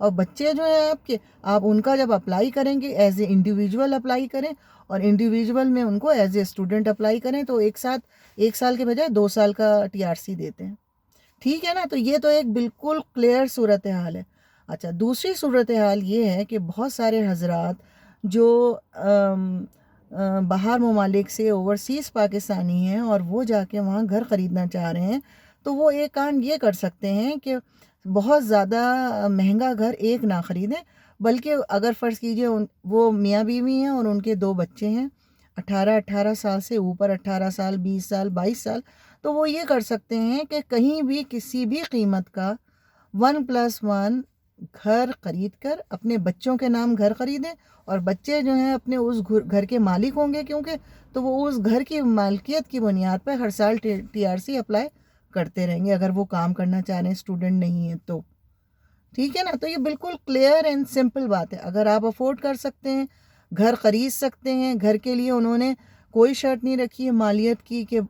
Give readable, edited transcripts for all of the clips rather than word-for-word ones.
اور بچے جو ہیں آپ کے، آپ ان کا جب اپلائی کریں گے ایز اے انڈیویجول اپلائی کریں، اور انڈیویجول میں ان کو ایز اے اسٹوڈنٹ اپلائی کریں، تو ایک سال کے بجائے 2 سال کا TRC دیتے ہیں. ٹھیک ہے نا. تو یہ تو ایک بالکل کلیئر صورتحال ہے. اچھا، دوسری صورتحال یہ ہے کہ بہت سارے حضرات جو باہر ممالک سے اوورسیز پاکستانی ہیں اور وہ جا کے وہاں گھر خریدنا چاہ رہے ہیں، تو وہ ایک کام یہ کر سکتے ہیں کہ بہت زیادہ مہنگا گھر ایک نہ خریدیں، بلکہ اگر فرض کیجئے وہ میاں بیوی ہیں اور ان کے 2 بچے ہیں 18 سال سے اوپر، 18 سال، 20 سال، 22 سال، تو وہ یہ کر سکتے ہیں کہ کہیں بھی کسی بھی قیمت کا 1+1 گھر خرید کر اپنے بچوں کے نام گھر خریدیں، اور بچے جو ہیں اپنے اس گھر کے مالک ہوں گے، کیونکہ تو وہ اس گھر کی مالکیت کی بنیاد پر ہر سال TRC اپلائی کرتے رہیں گے اگر وہ کام کرنا چاہ رہے ہیں، اسٹوڈنٹ نہیں ہیں تو. ٹھیک ہے نا. تو یہ بالکل کلیئر اینڈ سمپل بات ہے. اگر آپ افورڈ کر سکتے ہیں، گھر خرید سکتے ہیں، گھر کے لیے انہوں نے کوئی شرط نہیں رکھی ہے مالیت کی کہ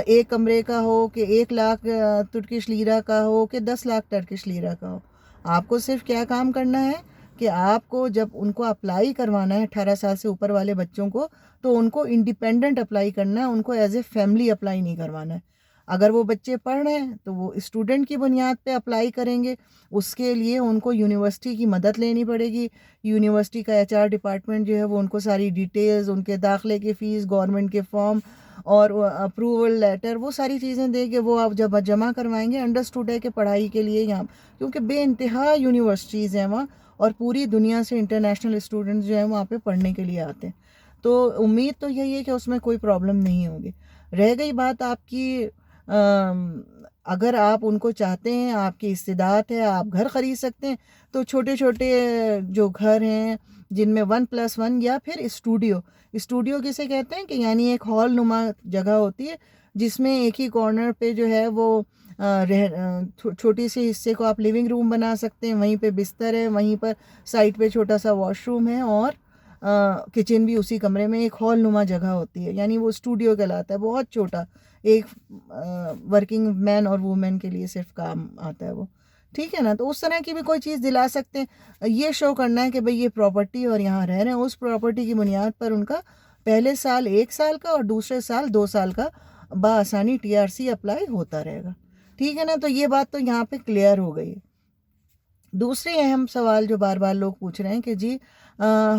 1 کمرے کا ہو، کہ 1 لاکھ ترکش لیرہ کا ہو، کہ 10 لاکھ ٹرکش لیرہ کا ہو. آپ کو صرف کیا کام کرنا ہے کہ آپ کو جب ان کو اپلائی کروانا ہے 18 سال سے اوپر والے بچوں کو، تو ان کو انڈیپینڈنٹ اپلائی کرنا ہے، ان کو ایز اے فیملی اپلائی نہیں کروانا ہے. اگر وہ بچے پڑھ رہے ہیں تو وہ اسٹوڈنٹ کی بنیاد پہ اپلائی کریں گے. اس کے لیے ان کو یونیورسٹی کی مدد لینی پڑے گی. یونیورسٹی کا HR ڈپارٹمنٹ جو ہے وہ ان کو ساری ڈیٹیلز، ان کے داخلے کی فیس، گورنمنٹ کے فارم اور اپروول لیٹر، وہ ساری چیزیں دے کے وہ آپ جب جمع کروائیں گے. انڈرسٹوڈ ہے کہ پڑھائی کے لیے یہاں، کیونکہ بے انتہا یونیورسٹیز ہیں وہاں، اور پوری دنیا سے انٹرنیشنل اسٹوڈنٹس جو ہیں وہاں پہ پڑھنے کے لیے آتے ہیں. تو امید تو یہی ہے کہ اس میں کوئی پرابلم نہیں ہوگی. رہ گئی بات آپ کی، اگر آپ ان کو چاہتے ہیں، آپ کی استطاعت ہے، آپ گھر خرید سکتے ہیں، تو چھوٹے چھوٹے جو گھر ہیں جن میں 1+1 یا پھر اسٹوڈیو کسے کہتے ہیں کہ یعنی ایک ہال نما جگہ ہوتی ہے جس میں ایک ہی کارنر پہ جو ہے وہ چھوٹی سی حصے کو آپ لیونگ روم بنا سکتے ہیں، وہیں پہ بستر ہے، وہیں پر سائڈ پہ چھوٹا سا واش روم ہے، اور کچن بھی اسی کمرے میں. ایک ہال نما جگہ ہوتی ہے، یعنی وہ اسٹوڈیو کہلاتا ہے. بہت چھوٹا، ایک ورکنگ مین اور وومن کے لیے صرف کام آتا ہے وہ. ٹھیک ہے نا. تو اس طرح کی بھی کوئی چیز دلا سکتے ہیں. یہ شو کرنا ہے کہ بھئی یہ پراپرٹی اور یہاں رہ رہے ہیں، اس پراپرٹی کی بنیاد پر ان کا پہلے سال 1 سال کا اور دوسرے سال 2 سال کا بآسانی TRC اپلائی ہوتا رہے گا. ٹھیک ہے نا. تو یہ بات تو یہاں پہ کلیئر ہو گئی ہے. دوسرے اہم سوال جو بار بار لوگ پوچھ رہے ہیں کہ جی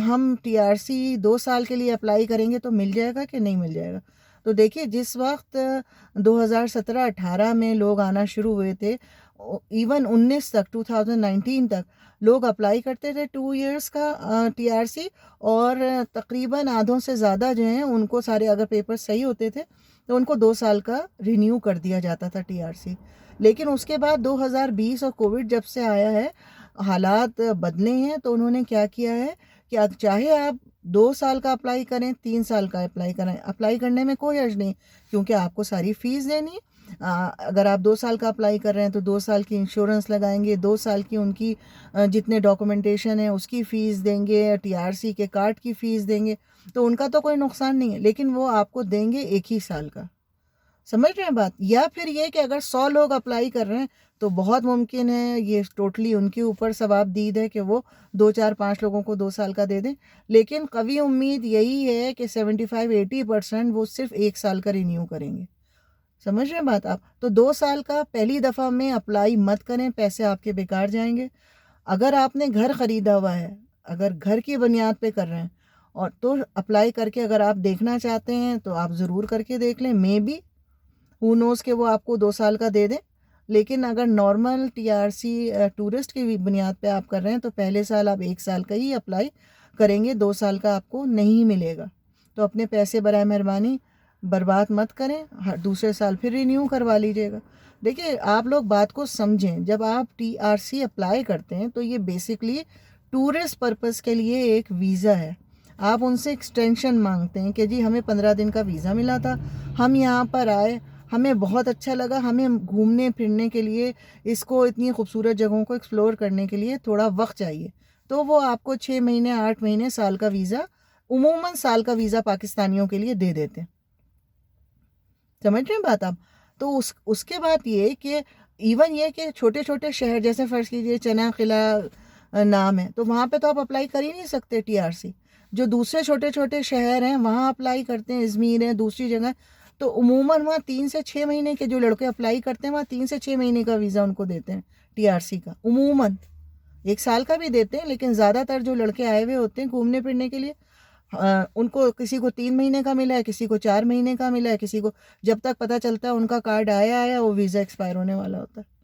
ہم TRC 2 سال کے لیے اپلائی کریں گے تو مل جائے گا کہ نہیں مل جائے گا. تو دیکھیے، جس وقت 2017-18 میں لوگ آنا شروع ہوئے تھے، ایون 19 تک، 2019 تک لوگ اپلائی کرتے تھے 2 ایئرس کا TRC، اور تقریباً آدھوں سے زیادہ جو ہیں ان کو سارے، اگر پیپر صحیح ہوتے تھے تو ان کو 2 سال کا رینیو کر دیا جاتا تھا TRC. لیکن اس کے بعد 2020 اور کووڈ جب سے آیا ہے، حالات بدلے ہیں، تو انہوں نے کیا کیا ہے کہ چاہے آپ 2 سال کا اپلائی کریں، 3 سال کا اپلائی کریں، اپلائی کرنے میں کوئی حرج نہیں، کیونکہ آپ کو ساری فیس دینی ہے. اگر آپ 2 سال کا اپلائی کر رہے ہیں تو 2 سال کی انشورنس لگائیں گے، 2 سال کی ان کی جتنے ڈاکومنٹیشن ہے اس کی فیس دیں گے، TRC کے کارڈ کی فیس دیں گے، تو ان کا تو کوئی نقصان نہیں ہے. لیکن وہ آپ کو دیں گے 1 ہی سال کا. سمجھ رہے ہیں بات؟ یا پھر یہ کہ اگر 100 لوگ اپلائی کر رہے ہیں تو بہت ممکن ہے، یہ ٹوٹلی ان کے اوپر ثواب دید ہے کہ وہ 2 4 5 لوگوں کو 2 سال کا دے دیں. لیکن قوی امید یہی ہے کہ 75-80% وہ صرف 1 سال کا رینیو کریں گے. سمجھ رہے ہیں بات آپ؟ تو 2 سال کا پہلی دفعہ میں اپلائی مت کریں، پیسے آپ کے بیکار جائیں گے. اگر آپ نے گھر خریدا ہوا ہے، اگر گھر کی بنیاد پہ کر رہے ہیں، اور تو اپلائی کر کے اگر آپ دیکھنا چاہتے ہیں تو آپ ضرور کر کے دیکھ لیں. میں بھی ہو نوز کہ وہ آپ کو 2 سال کا دے دیں. لیکن اگر نارمل TRC ٹورسٹ کی بنیاد پہ آپ کر رہے ہیں تو پہلے سال آپ 1 سال کا ہی اپلائی کریں گے، 2 سال کا آپ کو نہیں ملے گا. تو اپنے پیسے برائے مہربانی برباد مت کریں، دوسرے سال پھر رینیو کروا لیجیے گا. دیکھیں، آپ لوگ بات کو سمجھیں. جب آپ TRC اپلائی کرتے ہیں تو یہ بیسکلی ٹورسٹ پرپس کے لیے ایک ویزا ہے. آپ ان سے ایکسٹینشن مانگتے ہیں کہ جی ہمیں 15 دن کا ویزا ملا تھا، ہم یہاں پر آئے، ہمیں بہت اچھا لگا، ہمیں گھومنے پھرنے کے لیے، اس کو اتنی خوبصورت جگہوں کو ایکسپلور کرنے کے لیے تھوڑا وقت چاہیے. تو وہ آپ کو 6 مہینے 8 مہینے سال کا ویزا، عموماً سال کا ویزا پاکستانیوں کے لیے دے دیتے ہیں. سمجھ رہے ہیں بات آپ؟ تو اس کے بعد یہ کہ ایون یہ کہ چھوٹے چھوٹے شہر جیسے فرض کیجئے چنا قلعہ، نام ہے، تو وہاں پہ تو آپ اپلائی کر ہی نہیں سکتے ٹی آر سی. جو دوسرے چھوٹے چھوٹے شہر ہیں وہاں اپلائی کرتے ہیں، ازمیر ہیں، دوسری جگہ، تو عموماً وہاں 3 سے 6 مہینے کے جو لڑکے اپلائی کرتے ہیں وہاں 3 سے 6 مہینے کا ویزا ان کو دیتے ہیں ٹی آر سی کا. عموماً 1 سال کا بھی دیتے ہیں، لیکن زیادہ تر جو لڑکے آئے ہوئے ہوتے ہیں گھومنے پھرنے کے لیے، ان کو کسی کو 3 مہینے کا ملا ہے، کسی کو 4 مہینے کا ملا ہے، کسی کو جب تک پتہ چلتا ہے ان کا کارڈ آیا وہ ویزا ایکسپائر ہونے والا ہوتا ہے.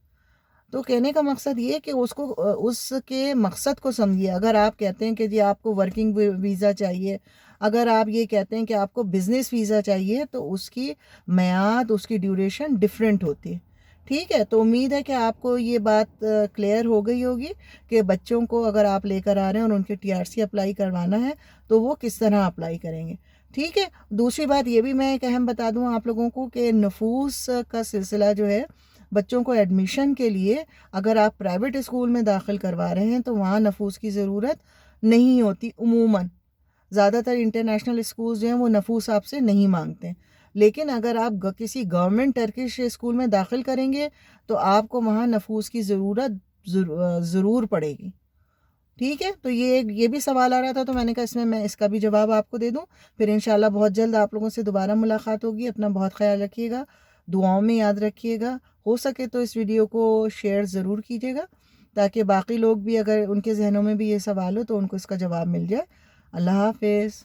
تو کہنے کا مقصد یہ کہ اس کے مقصد کو سمجھیے. اگر آپ کہتے ہیں کہ جی آپ کو ورکنگ ویزا چاہیے، اگر آپ یہ کہتے ہیں کہ آپ کو بزنس ویزا چاہیے، تو اس کی میعاد، اس کی ڈیوریشن ڈیفرنٹ ہوتی ہے. ٹھیک ہے، تو امید ہے کہ آپ کو یہ بات کلیئر ہو گئی ہوگی کہ بچوں کو اگر آپ لے کر آ رہے ہیں اور ان کے ٹی آر سی اپلائی کروانا ہے تو وہ کس طرح اپلائی کریں گے. ٹھیک ہے. دوسری بات یہ بھی میں ایک اہم بتا دوں آپ لوگوں کو کہ نفوس کا سلسلہ جو ہے، بچوں کو ایڈمیشن کے لیے اگر آپ پرائیویٹ اسکول میں داخل کروا رہے ہیں تو وہاں نفوس کی ضرورت نہیں ہوتی. عموماً زیادہ تر انٹرنیشنل اسکولز جو ہیں وہ نفوس آپ سے نہیں مانگتے ہیں، لیکن اگر آپ کسی گورنمنٹ ٹرکش اسکول میں داخل کریں گے تو آپ کو وہاں نفوس کی ضرورت ضرور پڑے گی. ٹھیک ہے. تو یہ بھی سوال آ رہا تھا، تو میں نے کہا میں اس کا بھی جواب آپ کو دے دوں. پھر انشاءاللہ بہت جلد آپ لوگوں سے دوبارہ ملاقات ہوگی. اپنا بہت خیال رکھیے گا، دعاؤں میں یاد رکھیے گا. ہو سکے تو اس ویڈیو کو شیئر ضرور کیجیے گا تاکہ باقی لوگ بھی، اگر ان کے ذہنوں میں بھی یہ سوال ہو تو ان کو اس کا جواب مل جائے. اللہ حافظ.